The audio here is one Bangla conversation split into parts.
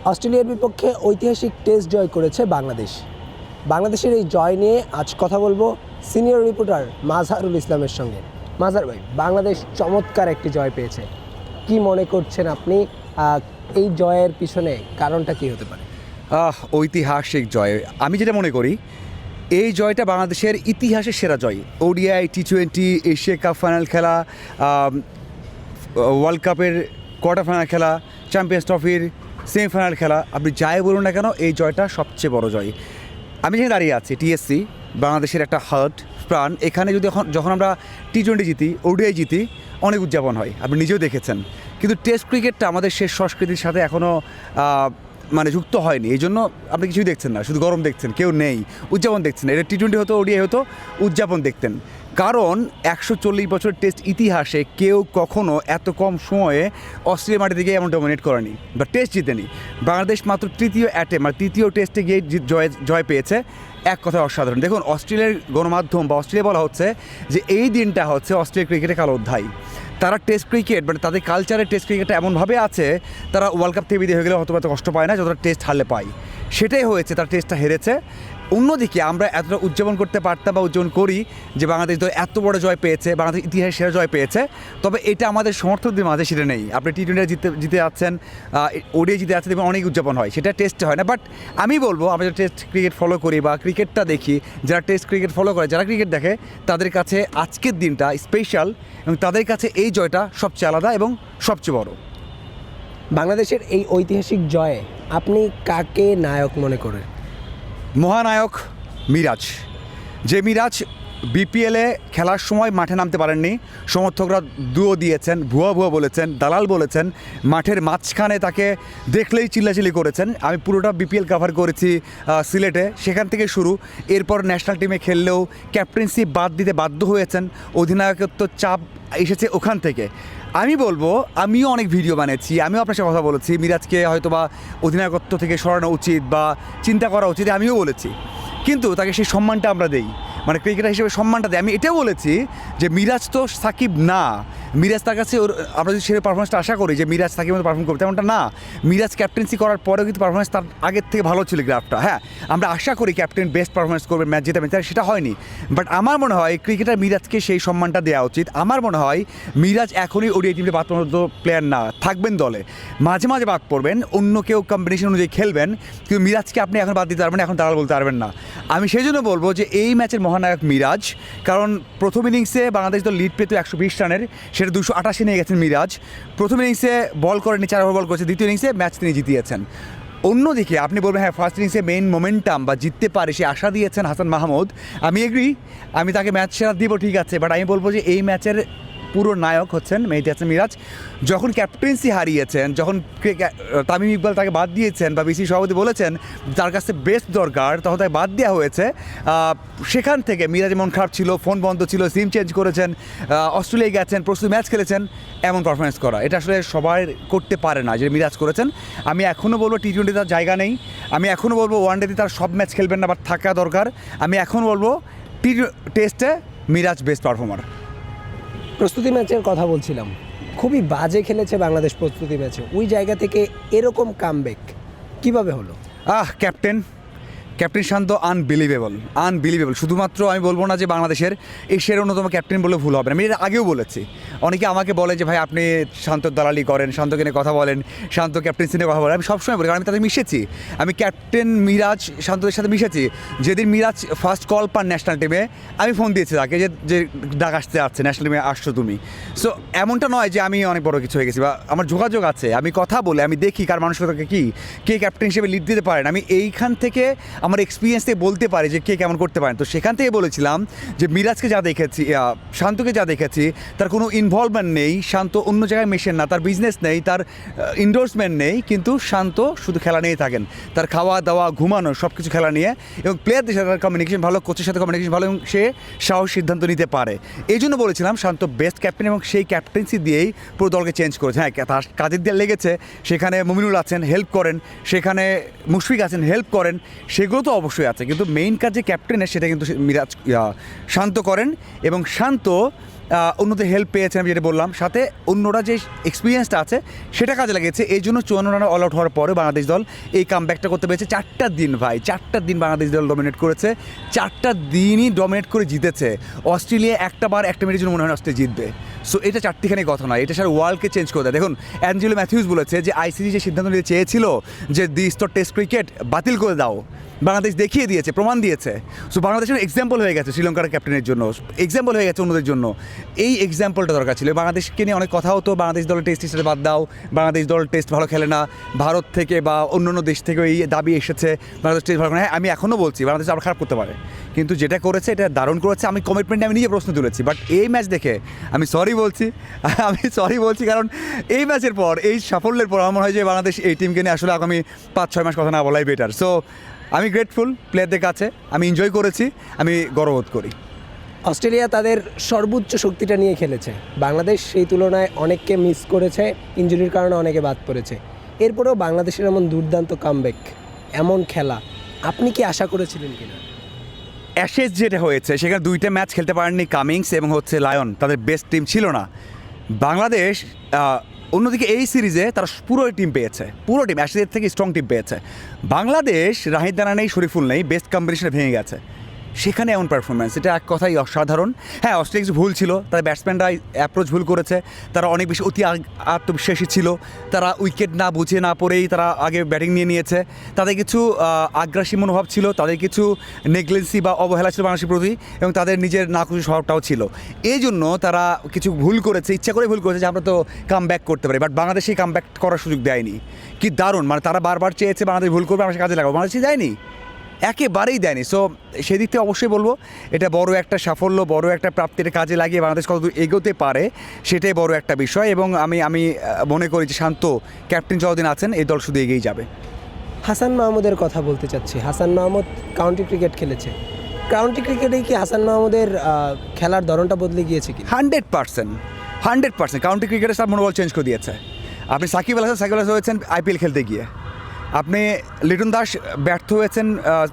অস্ট্রেলিয়ার বিপক্ষে ঐতিহাসিক টেস্ট জয় করেছে বাংলাদেশ। বাংলাদেশের এই জয় নিয়ে আজ কথা বলবো সিনিয়র রিপোর্টার মাজহারুল ইসলামের সঙ্গে। মাজহার ভাই, বাংলাদেশ চমৎকার একটি জয় পেয়েছে, কি মনে করছেন আপনি? এই জয়ের পিছনে কারণটা কি হতে পারে? ঐতিহাসিক জয়, আমি যেটা মনে করি এই জয়টা বাংলাদেশের ইতিহাসের সেরা জয়। ওডিআই, টি20, এশিয়া কাপ ফাইনাল খেলা, ওয়ার্ল্ড কাপের কোয়ার্টার ফাইনাল খেলা, চ্যাম্পিয়ন্স ট্রফির সেমিফাইনাল খেলা, আপনি যাই বলুন না কেন এই জয়টা সবচেয়ে বড় জয়। আমি যেখানে দাঁড়িয়ে আছি টিএসসি, বাংলাদেশের একটা হার্ট প্রাণ। এখানে যদি যখন আমরা টি20 জিতি, ওডিআই জিতি, অনেক উদযাপন হয়, আপনি নিজেও দেখেছেন। কিন্তু টেস্ট ক্রিকেটটা আমাদের শেষ সংস্কৃতির সাথে এখনও যুক্ত হয়নি। এই জন্য আপনি কিছুই দেখছেন না, শুধু গরম দেখছেন, কেউ নেই, উদযাপন দেখছেন না। এটা টি20 হতো, ওডিআই হতো, উদযাপন দেখতেন। কারণ 140 বছর টেস্ট ইতিহাসে কেউ কখনো এত কম সময়ে অস্ট্রেলিয়া মাটি থেকে এমন ডমিনেট করেনি বা টেস্ট জিতেনি। বাংলাদেশ মাত্র তৃতীয় টেস্টে গিয়ে জয় পেয়েছে। এক কথা অসাধারণ। দেখুন, অস্ট্রেলিয়ার গণমাধ্যম বা অস্ট্রেলিয়া বলা হচ্ছে যে এই দিনটা হচ্ছে অস্ট্রেলিয়ার ক্রিকেটে কালো অধ্যায়। তারা টেস্ট ক্রিকেট তাদের কালচারে টেস্ট ক্রিকেটটা এমনভাবে আছে, তারা ওয়ার্ল্ড কাপ থেকে বিদায় হয়ে গেলে হয়তো এত কষ্ট পায় না যতটা টেস্ট হারলে পায়। সেটাই হয়েছে, তারা টেস্টটা হেরেছে। অন্যদিকে আমরা এতটা উদযাপন করতে পারতাম বা উদযাপন করি যে বাংলাদেশ দল এত বড় জয় পেয়েছে, বাংলাদেশ ইতিহাসে সেরা জয় পেয়েছে। তবে এটা আমাদের সমর্থকদের মাঝে সেটা নেই। আপনি টি20 জিতে যাচ্ছেন, ওডিআই জিতে যাচ্ছেন, এবং অনেক উদযাপন হয়, সেটা টেস্টে হয় না। বাট আমি বলবো, আমরা যারা টেস্ট ক্রিকেট ফলো করি বা ক্রিকেটটা দেখি, যারা টেস্ট ক্রিকেট ফলো করে, যারা ক্রিকেট দেখে, তাদের কাছে আজকের দিনটা স্পেশাল এবং তাদের কাছে এই জয়টা সবচেয়ে আলাদা এবং সবচেয়ে বড়। বাংলাদেশের এই ঐতিহাসিক জয়ে আপনি কাকে নায়ক মনে করেন? মহানায়ক মিরাজ। যে মিরাজ বিপিএলে খেলার সময় মাঠে নামতে পারেননি, সমর্থকরা দুয়ো দিয়েছেন, ভুয়া বলেছেন, দালাল বলেছেন, মাঠের মাঝখানে তাকে দেখলেই চিল্লাচিল্লি করেছেন। আমি পুরোটা বিপিএল কভার করেছি সিলেটে, সেখান থেকে শুরু। এরপর ন্যাশনাল টিমে খেললেও ক্যাপ্টেন্সি বাদ দিতে বাধ্য হয়েছেন, অধিনায়কত্ব চাপ এসেছে ওখান থেকে। আমি বলবো, আমিও অনেক ভিডিও বানিয়েছি, আমিও আপনার সাথে কথা বলেছি মিরাজকে হয়তো বা অধিনায়কত্ব থেকে সরানো উচিত বা চিন্তা করা উচিত, আমিও বলেছি। কিন্তু তাকে সেই সম্মানটা আমরা দেই, ক্রিকেটার হিসেবে সম্মানটা দেয়। আমি এটাও বলেছি যে মিরাজ তো সাকিব না, মিরাজ তার কাছে আমরা যদি সেটা পারফরমেন্সটা আশা করি যে মিরাজ সাকিবের মতো পারফর্ম করবে, তেমনটা না। মিরাজ ক্যাপ্টেন্সি করার পরেও কিন্তু পারফরমেন্স তার আগের থেকে ভালো ছিল গ্রাফটা। হ্যাঁ, আমরা আশা করি ক্যাপ্টেন বেস্ট পারফরমেন্স করবে, ম্যাচ জেতাবেন, সেটা হয়নি। বাট আমার মনে হয় ক্রিকেটার মিরাজকে সেই সম্মানটা দেওয়া উচিত। আমার মনে হয় মিরাজ এখনই ওডিআই টিমে বাদ পড়ার প্লেয়ার না, থাকবেন দলে, মাঝে মাঝে বাদ পড়বেন, অন্য কেউ কম্বিনেশন অনুযায়ী খেলবেন, কিন্তু মিরাজকে আপনি এখন বাদ দিতে পারবেন, এখন দাঁড়াল বলতে পারবেন না। আমি সেই জন্য বলবো যে এই ম্যাচের মহানায়ক মিরাজ। কারণ প্রথম ইনিংসে বাংলাদেশ দল লিড পেত 120 রানের, সেটা 288 নিয়ে গেছেন মিরাজ। প্রথম ইনিংসে বল করেনি, 4 ওভার বল করেছে, দ্বিতীয় ইনিংসে ম্যাচ তিনি জিতিয়েছেন। অন্যদিকে আপনি বলবেন হ্যাঁ, ফার্স্ট ইনিংসে মেইন মোমেন্টাম বা জিততে পারে সে আশা দিয়েছেন হাসান মাহমুদ। আমি এগ্রি, আমি তাকে ম্যাচ সেরা দিব, ঠিক আছে। বাট আমি বলবো যে এই ম্যাচের পুরো নায়ক হচ্ছেন মেহেদী হাসান মিরাজ। যখন ক্যাপ্টেন্সি হারিয়েছেন, যখন তামিম ইকবাল তাকে বাদ দিয়েছেন বা বিসি সভাপতি বলেছেন তার কাছে বেস্ট দরকার, তখন তাকে বাদ দেওয়া হয়েছে। সেখান থেকে মিরাজ মন খারাপ ছিল, ফোন বন্ধ ছিল, সিম চেঞ্জ করেছেন, অস্ট্রেলিয়ায় গেছেন, প্রস্তুত ম্যাচ খেলেছেন, এমন পারফরমেন্স করা এটা আসলে সবাই করতে পারে না যে মিরাজ করেছেন। আমি এখনও বলবো টি20 তার জায়গা নেই, আমি এখনও বলবো ওয়ানডেতে তার সব ম্যাচ খেলবেন না, বাট থাকা দরকার। আমি এখন বলবো টেস্টে মিরাজ বেস্ট পারফর্মার। প্রস্তুতি ম্যাচের কথা বলছিলাম, খুবই বাজে খেলেছে বাংলাদেশ প্রস্তুতি ম্যাচে। ওই জায়গা থেকে এরকম কামব্যাক কীভাবে হলো? ক্যাপ্টেন শান্ত আনবিলিভেবল। শুধুমাত্র আমি বলবো না যে বাংলাদেশের এশিয়ার অন্যতম ক্যাপ্টেন বলে ভুল হবে না, আমি এর আগেও বলেছি। অনেকে আমাকে বলে যে ভাই আপনি শান্তর দালালি করেন, শান্তকে নিয়ে কথা বলেন, শান্ত ক্যাপ্টেন্সি নিয়ে কথা বলেন। আমি সবসময় বলি, কারণ আমি তাদের মিশেছি। আমি ক্যাপ্টেন মিরাজ শান্তদের সাথে মিশেছি। যেদিন মিরাজ ফার্স্ট কল পান ন্যাশনাল টিমে, আমি ফোন দিয়েছি তাকে যে ডাক আসতে যাচ্ছে, ন্যাশনাল টিমে আসছো তুমি। সো এমনটা নয় যে আমি অনেক বড় কিছু হয়ে গেছি, বা আমার যোগাযোগ আছে, আমি কথা বলে, আমি দেখি কার মানসিকতাকে কে ক্যাপ্টেন হিসেবে লিড দিতে পারেন। আমি এইখান থেকে আমার এক্সপিরিয়েন্স থেকে বলতে পারি যে কে কেমন করতে পারেন। তো সেখান থেকে বলেছিলাম যে মিরাজকে যা দেখেছি, শান্তকে যা দেখেছি, তার কোনো ইনভলভমেন্ট নেই, শান্ত অন্য জায়গায় মেশেন না, তার বিজনেস নেই, তার ইন্ডোর্সমেন্ট নেই, কিন্তু শান্ত শুধু খেলা নিয়েই থাকেন। তার খাওয়া দাওয়া, ঘুমানো, সব কিছু খেলা নিয়ে, এবং প্লেয়ারদের সাথে তার কমিউনিকেশন ভালো, কোচের সাথে কমিউনিকেশন ভালো, এবং সে সাহস সিদ্ধান্ত নিতে পারে। এই জন্য বলেছিলাম শান্ত বেস্ট ক্যাপ্টেন, এবং সেই ক্যাপ্টেন্সি দিয়েই পুরো দলকে চেঞ্জ করেছে। হ্যাঁ, তার কাজের দিয়ে লেগেছে, সেখানে মুমিনুল আছেন, হেল্প করেন, সেখানে মুশফিক আছেন, হেল্প করেন, সেগুলো তো অবশ্যই আছে, কিন্তু মেইন কাজ যে ক্যাপ্টেনের সেটা কিন্তু মিরাজ শান্ত করেন। এবং শান্ত অন্যদের হেল্প পেয়েছে আমি যেটা বললাম, সাথে অন্যরা যে এক্সপিরিয়েন্সটা আছে সেটা কাজে লাগিয়েছে। এই জন্য 54 রানে অল আউট হওয়ার পরে বাংলাদেশ দল এই কামব্যাকটা করতে পেরেছে। 4টা দিন ভাই, 4টা দিন বাংলাদেশ দল ডমিনেট করেছে, 4টা দিনই ডমিনেট করে জিতেছে। অস্ট্রেলিয়া একটা মিনিটের জন্য মনে হয় অস্ট্রেলিয়া জিতবে। সো এটা চারটিখানি কথা নয়, এটা সারা ওয়ার্ল্ডকে চেঞ্জ করে দেয়। দেখুন অ্যাঞ্জেলো ম্যাথিউস বলেছে যে আইসিসি যে সিদ্ধান্ত নিতে চেয়েছিল যে দ্বিস্তর টেস্ট ক্রিকেট বাতিল করে দাও, বাংলাদেশ দেখিয়ে দিয়েছে, প্রমাণ দিয়েছে। সো বাংলাদেশের এক্সাম্পল হয়ে গেছে শ্রীলঙ্কার ক্যাপ্টেনের জন্য, এক্সাম্পল হয়ে গেছে অন্যদের জন্য। এই এক্সাম্পলটা দরকার ছিল। বাংলাদেশকে নিয়ে অনেক কথা হতো, বাংলাদেশ দলের টেস্ট হিসেবে বাদ দাও, বাংলাদেশ দল টেস্ট ভালো খেলে না, ভারত থেকে বা অন্য দেশ থেকেও এই দাবি এসেছে বাংলাদেশ টেস্ট ভালো। হ্যাঁ, আমি এখনও বলছি বাংলাদেশ আবার খারাপ করতে পারে, কিন্তু যেটা করেছে এটা দারুণ করেছে। আমি কমিটমেন্টে আমি নিজে প্রশ্ন তুলেছি, বাট এই ম্যাচ দেখে আমি সরি বলছি কারণ এই ম্যাচের পর, এই সাফল্যের পর আমার মনে হয় যে বাংলাদেশ এই টিমকে নিয়ে আসলে আগামী 5-6 মাস কথা না বলাই বেটার। সো আমি গ্রেটফুল প্লেয়ারদের কাছে, আমি এনজয় করেছি, আমি গর্ববোধ করি। অস্ট্রেলিয়া তাদের সর্বোচ্চ শক্তিটা নিয়ে খেলেছে, বাংলাদেশ সেই তুলনায় অনেককে মিস করেছে, ইনজুরির কারণে অনেকে বাদ পড়েছে। এরপরেও বাংলাদেশের এমন দুর্দান্ত কামব্যাক, এমন খেলা আপনি কি আশা করেছিলেন কিনা? অ্যাশেজ যেটা হয়েছে সেখানে 2টা ম্যাচ খেলতে পারেননি কামিংস এবং লায়ন, তাদের বেস্ট টিম ছিল না বাংলাদেশ। অন্যদিকে এই সিরিজে তারা পুরো টিম পেয়েছে, পুরো টিম অ্যাশেজের থেকে স্ট্রং টিম পেয়েছে। বাংলাদেশ রাহিদ রানা নেই, শরীফুল নেই, বেস্ট কম্বিনেশনে ভেঙে গেছে। সেখানে এমন পারফরমেন্স, এটা এক কথাই অসাধারণ। হ্যাঁ, অস্ট্রেলিয়া কিছু ভুল ছিল, তাদের ব্যাটসম্যানরা অ্যাপ্রোচ ভুল করেছে, তারা অনেক বেশি আত্মবিশ্বাসী ছিল, তারা উইকেট না বুঝে না পড়েই তারা আগে ব্যাটিং নিয়েছে। তাদের কিছু আগ্রাসী মনোভাব ছিল, তাদের কিছু নেগলেন্সি বা অবহেলা ছিল বাংলাদেশের প্রতি, এবং তাদের নিজের নাখুশি স্বভাবটাও ছিল। এই জন্য তারা কিছু ভুল করেছে, ইচ্ছা করে ভুল করেছে যে আমরা তো কাম ব্যাক করতে পারি, বাট বাংলাদেশই কাম ব্যাক করার সুযোগ দেয়নি। কি দারুণ, মানে তারা বারবার চেয়েছে বাংলাদেশ ভুল করবে, আমরা কাজে লাগাবো, বাংলাদেশই দেয়নি, একেবারেই দেয়নি। সো সেদিক থেকে অবশ্যই বলবো এটা বড় একটা সাফল্য, বড় একটা প্রাপ্তির কাজে লাগিয়ে বাংলাদেশ কতদূর এগোতে পারে সেটাই বড় একটা বিষয়। এবং আমি মনে করি যে শান্ত ক্যাপ্টেন যতদিন আছেন এই দল শুধু এগিয়েই যাবে। হাসান মাহমুদের কথা বলতে চাচ্ছি। হাসান মাহমুদ কাউন্টি ক্রিকেট খেলেছে, কাউন্টি ক্রিকেটেই কি হাসান মাহমুদের খেলার ধরনটা বদলে গিয়েছে কি? 100% কাউন্টি ক্রিকেটের সব মনোবল চেঞ্জ করে দিয়েছে। আপনি সাকিব আল হাসান হয়েছেন আইপিএল খেলতে গিয়ে, আপনি লিটন দাস ব্যর্থ হয়েছেন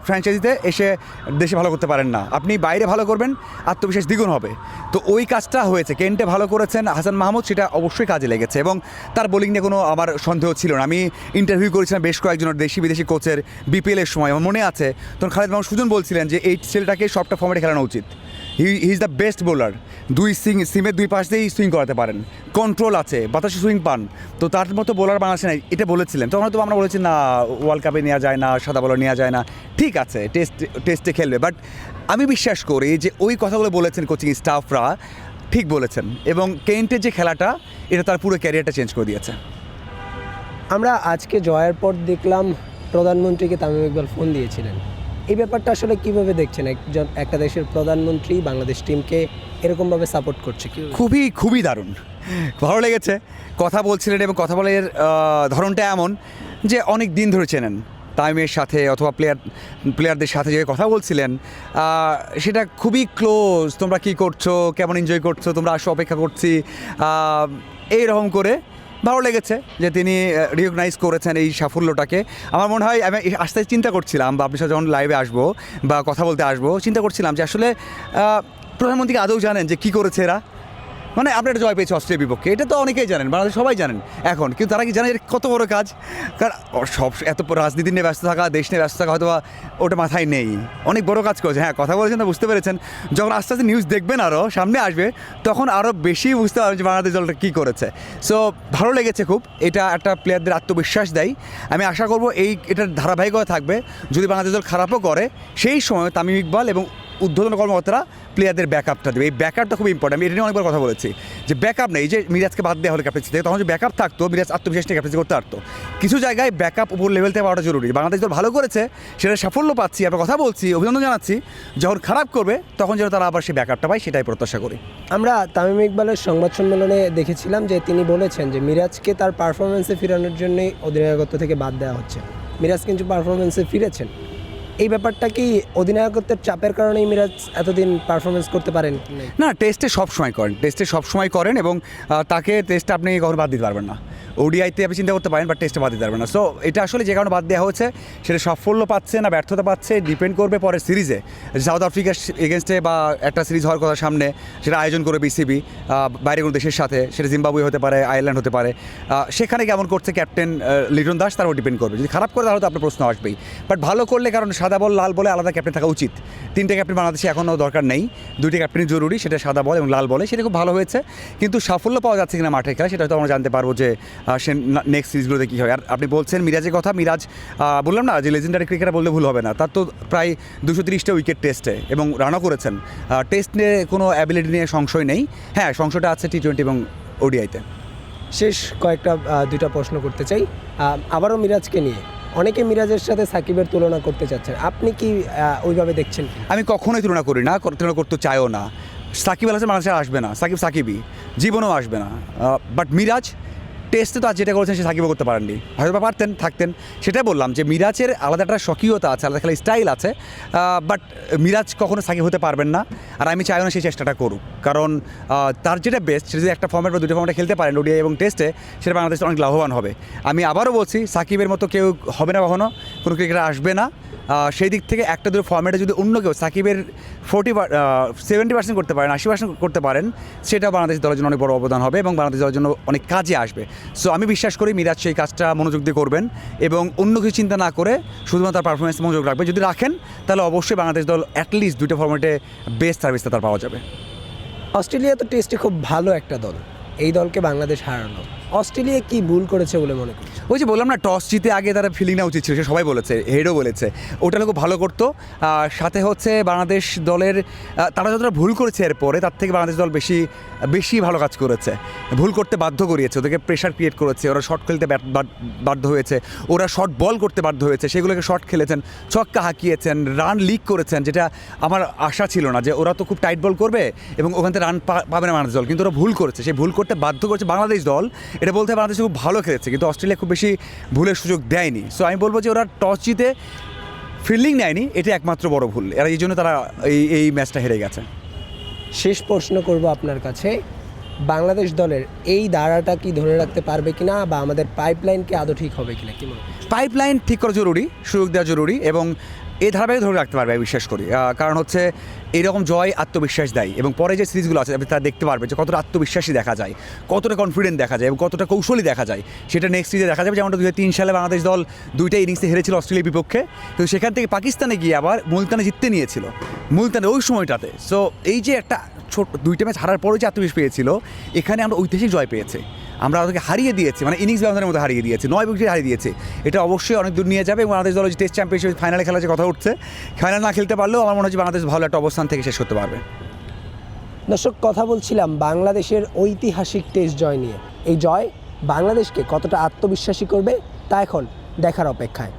ফ্র্যাঞ্চাইজিতে এসে দেশে ভালো করতে পারেন না, আপনি বাইরে ভালো করবেন, আত্মবিশ্বাস দ্বিগুণ হবে। তো ওই কাজটা হয়েছে, কেন্টে ভালো করেছেন হাসান মাহমুদ, সেটা অবশ্যই কাজে লেগেছে। এবং তার বোলিং নিয়ে কোনো আমার সন্দেহ ছিল না। আমি ইন্টারভিউ করেছিলাম বেশ কয়েকজনের দেশি বিদেশি কোচের বিপিএলের সময়, আমার মনে আছে তখন খালেদ মাহমুদ সুজন বলছিলেন যে এই ছেলেটাকে সবটা ফর্মেটে খেলানো উচিত, he is the best bowler, সিমের 2 পাশ দিয়েই সুইং করাতে পারেন, কন্ট্রোল আছে, বাতাসে সুইং পান, তো তার মতো বোলার বাংলাদেশে নাই, এটা বলেছিলেন। তখন হয়তো আমরা বলেছি না ওয়ার্ল্ড কাপে নেওয়া যায় না, সাদা বলার নেওয়া যায় না, ঠিক আছে টেস্টে খেলবে, বাট আমি বিশ্বাস করি যে ওই কথাগুলো বলেছেন কোচিং স্টাফরা ঠিক বলেছেন। এবং কেন্টের যে খেলাটা এটা তার পুরো ক্যারিয়ারটা চেঞ্জ করে দিয়েছে। আমরা আজকে জয়ের পর দেখলাম প্রধানমন্ত্রীকে তামিম ইকবাল ফোন দিয়েছিলেন, এই ব্যাপারটা আসলে কিভাবে দেখছেন? একটা দেশের প্রধানমন্ত্রী বাংলাদেশ টিমকে এরকমভাবে সাপোর্ট করছে, কি খুবই দারুণ, ভালো লেগেছে। কথা বলছিলেন এবং কথা বলার ধরনটা এমন যে অনেক দিন ধরে চেনেন তামিমের সাথে অথবা প্লেয়ারদের সাথে যে কথা বলছিলেন সেটা খুবই ক্লোজ। তোমরা কি করছো, কেমন এনজয় করছো, তোমরা আসো, অপেক্ষা করছি, এইরকম করে ভালো লেগেছে যে তিনি রিকগনাইজ করেছেন এই সাফল্যটাকে। আমার মনে হয় আমি আস্তে চিন্তা করছিলাম বা আপনার সাথে যখন লাইভে আসবো বা কথা বলতে আসবো, চিন্তা করছিলাম যে আসলে প্রধানমন্ত্রীকে আদৌ জানেন যে কী করেছে এরা। মানে আপনি একটা জয় পেয়েছে অস্ট্রেলিয়ার বিপক্ষে, এটা তো অনেকেই জানেন, বাংলাদেশ সবাই জানেন এখন, কিন্তু তারা কি জানেন এটা কত বড় কাজ? কারণ সব এত রাজনীতি নিয়ে ব্যস্ত থাকা, দেশ নিয়ে ব্যস্ত থাকা হয়তো ওটা মাথায় নেই, অনেক বড় কাজ করেছে। হ্যাঁ, কথা বলেছেন তো বুঝতে পেরেছেন, যখন আস্তে আস্তে নিউজ দেখবেন আরও সামনে আসবে তখন আরও বেশি বুঝতে পারবেন যে বাংলাদেশ দলটা কী করেছে। সো ভালো লেগেছে খুব, এটা একটা প্লেয়ারদের আত্মবিশ্বাস দেয়। আমি আশা করবো এটার ধারাবাহিকতা থাকবে। যদি বাংলাদেশ দল খারাপও করে সেই সময় তামিম ইকবাল এবং ঊর্ধ্বতন কর্মকর্তারা প্লেয়ারদের ব্যাকআপটা দেবে। এই ব্যাকআপটা খুব ইম্পর্টেন্ট। আমি এটা নিয়ে অনেকবার কথা বলেছি যে ব্যাকআপ নেই, যে মিরাজকে বাদ দেওয়া হলো ক্যাপ্টেন্সি থেকে, তখন যে ব্যাকআপ থাকতো মিরাজ আত্মবিশ্বাস নিয়ে ক্যাপ্টেন্সি করতে পারতো। কিছু জায়গায় ব্যাকআপ উপর লেভেল থেকে পাওয়াটা জরুরি। বাংলাদেশ দল ভালো করেছে, সেটা সাফল্য পাচ্ছি, আমরা কথা বলছি, অভিনন্দন জানাচ্ছি। যখন খারাপ করবে তখন যেন তারা আবার সেই ব্যাকআপটা পায়, সেটাই প্রত্যাশা করি। আমরা তামিম ইকবালের সংবাদ সম্মেলনে দেখেছিলাম যে তিনি বলেছেন যে মিরাজকে তার পারফরমেন্সে ফিরানোর জন্যই অধিনায়কত্ব থেকে বাদ দেওয়া হচ্ছে। মিরাজ কিন্তু পারফরমেন্সে ফিরেছেন, এই ব্যাপারটা কি অধিনায়কত্বের চাপের কারণেই মিরাজ এতদিন পারফরমেন্স করতে পারেন? না, টেস্টে সব সময় করেন এবং তাকে টেস্টে আপনি কখনো বাদ দিতে পারবেন না। ওডিআইতে আপনি চিন্তা করতে পারেন, বাট টেস্টে বাদ দিতে পারবেন না। সো এটা আসলে যে কারণে বাদ দেওয়া হয়েছে সেটা সাফল্য পাচ্ছে না ব্যর্থতা পাচ্ছে ডিপেন্ড করবে পরের সিরিজে। সাউথ আফ্রিকার এগেনস্টে বা একটা সিরিজ হওয়ার কথা সামনে, সেটা আয়োজন করে বিসিবি বাইরে কোনো দেশের সাথে, সেটা জিম্বাবুয়ে হতে পারে, আয়ারল্যান্ড হতে পারে, সেখানে কেমন করছে ক্যাপ্টেন লিটন দাস তার উপর ডিপেন্ড করবে। যদি খারাপ করে তাহলে তো আপনার প্রশ্ন আসবেই, বাট ভালো করলে, কারণ সাদা বল লাল বলে আলাদা ক্যাপ্টেন থাকা উচিত। 3টে ক্যাপ্টেন বাংলাদেশে এখনও দরকার নেই, 2টি ক্যাপ্টেনই জরুরি, সেটা সাদা বল এবং লাল বলে, সেটা খুব ভালো হয়েছে। কিন্তু সাফল্য পাওয়া যাচ্ছে কিনা মাঠে খেলা সেটা হয়তো আমরা জানতে পারবো যে সে নেক্সট সিরিজগুলোতে কী হয়। আর আপনি বলছেন মিরাজের কথা, মিরাজ বললাম না যে লেজেন্ডারি ক্রিকেটার বললে ভুল হবে না, তার তো প্রায় 230টা উইকেট টেস্টে এবং রানও করেছেন। টেস্ট নিয়ে কোনো অ্যাবিলিটি নিয়ে সংশয় নেই। হ্যাঁ, সংশয়টা আছে T20 এবং ওডিআইতে। শেষ কয়েকটা 2টা প্রশ্ন করতে চাই আবারও মিরাজকে নিয়ে। অনেকে মিরাজের সাথে সাকিবের তুলনা করতে চাচ্ছেন, আপনি কি ওইভাবে দেখছেন কি? আমি কখনোই তুলনা করি না, তুলনা করতে চাইও না। সাকিব আল হাসান বাংলাদেশে আসবে না, সাকিবই জীবনেও আসবে না। বাট মিরাজ টেস্টে তো আজ যেটা করেছেন সে সাকিবও করতে পারেননি, হয়তো পারতেন থাকতেন। সেটাই বললাম যে মিরাজের আলাদা একটা স্বকীয়তা আছে, আলাদা খেলার স্টাইল আছে, বাট মিরাজ কখনো সাকিব হতে পারবেন না। আর আমি চাইও না সেই চেষ্টাটা করুক, কারণ তার যেটা বেস্ট সেটা যদি একটা ফর্মেট বা 2টা ফর্মেটে খেলতে পারেন ওডিআই এবং টেস্টে, সেটা বাংলাদেশ অনেক লাভবান হবে। আমি আবারও বলছি সাকিবের মতো কেউ হবে না, কখনো কোনো ক্রিকেটার আসবে না। সেই দিক থেকে একটা 2 ফর্মেটে যদি অন্য কেউ সাকিবের 70% করতে পারেন, 80% করতে পারেন, সেটা বাংলাদেশ দলের জন্য অনেক বড় অবদান হবে এবং বাংলাদেশ দলের জন্য অনেক কাজে আসবে। সো আমি বিশ্বাস করি মিরাজ সেই কাজটা মনোযোগ দিয়ে করবেন এবং অন্য কিছু চিন্তা না করে শুধুমাত্র তার পারফরমেন্স মনোযোগ রাখবেন। যদি রাখেন তাহলে অবশ্যই বাংলাদেশ দল অ্যাটলিস্ট 2টা ফর্মেটে বেস্ট সার্ভিসটা তার পাওয়া যাবে। অস্ট্রেলিয়া তো টেস্টে খুব ভালো একটা দল, এই দলকে বাংলাদেশ হারানো, অস্ট্রেলিয়া কি ভুল করেছে বলে মনে করি? ওই যে বললাম না, টস জিতে আগে তারা ফিলিং নেওয়া উচিত ছিল, সে সবাই বলেছে, হেডও বলেছে, ওটা খুব ভালো করতো। সাথে হচ্ছে বাংলাদেশ দলের তারা যতটা ভুল করেছে এরপরে তার থেকে বাংলাদেশ দল বেশি ভালো কাজ করেছে, ভুল করতে বাধ্য করিয়েছে, ওদেরকে প্রেশার ক্রিয়েট করেছে, ওরা শর্ট খেলতে বাধ্য হয়েছে, ওরা শর্ট বল করতে বাধ্য হয়েছে, সেগুলোকে শর্ট খেলেছেন, ছক্কা হাঁকিয়েছেন, রান লিক করেছেন, যেটা আমার আশা ছিল না যে ওরা তো খুব টাইট বল করবে এবং ওখান থেকে রান পাবে না বাংলাদেশ দল, কিন্তু ওরা ভুল করেছে, সেই ভুল করতে বাধ্য করেছে বাংলাদেশ দল। এটা বলতে বাংলাদেশ খুব ভালো খেলেছে, কিন্তু অস্ট্রেলিয়া খুব বেশি ভুলের সুযোগ দেয়নি। সো আমি বলবো যে ওরা টস জিতে ফিল্ডিং নেয়নি, এটা একমাত্র বড় ভুল, এরা এই জন্য তারা এই ম্যাচটা হেরে গেছে। শেষ প্রশ্ন করব আপনার কাছে, বাংলাদেশ দলের এই ধারাটা কি ধরে রাখতে পারবে কিনা, বা আমাদের পাইপলাইন কি আদৌ ঠিক হবে কিনা, কি মনে হয়? পাইপলাইন ঠিক করা জরুরি, সুযোগ দেওয়া জরুরি এবং এই ধারাবাহিক ধরে রাখতে পারবে আমি বিশ্বাস করি। কারণ হচ্ছে এইরকম জয় আত্মবিশ্বাস দেয় এবং পরে যে সিরিজগুলো আছে আপনি তা দেখতে পারবে যে কতটা আত্মবিশ্বাসী দেখা যায়, কতটা কনফিডেন্ট দেখা যায় এবং কতটা কৌশলী দেখা যায়, সেটা নেক্সট সিরিজে দেখা যাবে। যেমনটা 2003 সালে বাংলাদেশ দল 2টা ইনিংসে হেরেছিল অস্ট্রেলিয়ার বিপক্ষে, কিন্তু সেখান থেকে পাকিস্তানে গিয়ে আবার মুলতানে জিততে নিয়েছিল, মুলতানে ওই সময়টাতে। সো এই যে একটা ছোট 2টা ম্যাচ হারার পরে যে আত্মবিশ্বাস পেয়েছিল, এখানে আমরা ঐতিহাসিক জয় পেয়েছে, আমরা ওদেরকে হারিয়ে দিয়েছি, মানে ইনিংস ব্যবধানের মধ্যে হারিয়ে দিয়েছি, 9 উইকেটে হারিয়ে দিয়েছে। এটা অবশ্যই অনেক দূর নিয়ে যাবে এবং বাংলাদেশ দল যে টেস্ট চ্যাম্পিয়নশিপ ফাইনালে খেলার যে কথা উঠছে, ফাইনাল না খেলতে পারলেও আমার মনে হচ্ছে বাংলাদেশ ভালো একটা অবস্থান থেকে শেষ করতে পারবে। দর্শক, কথা বলছিলাম বাংলাদেশের ঐতিহাসিক টেস্ট জয় নিয়ে। এই জয় বাংলাদেশকে কতটা আত্মবিশ্বাসী করবে তা এখন দেখার অপেক্ষায়।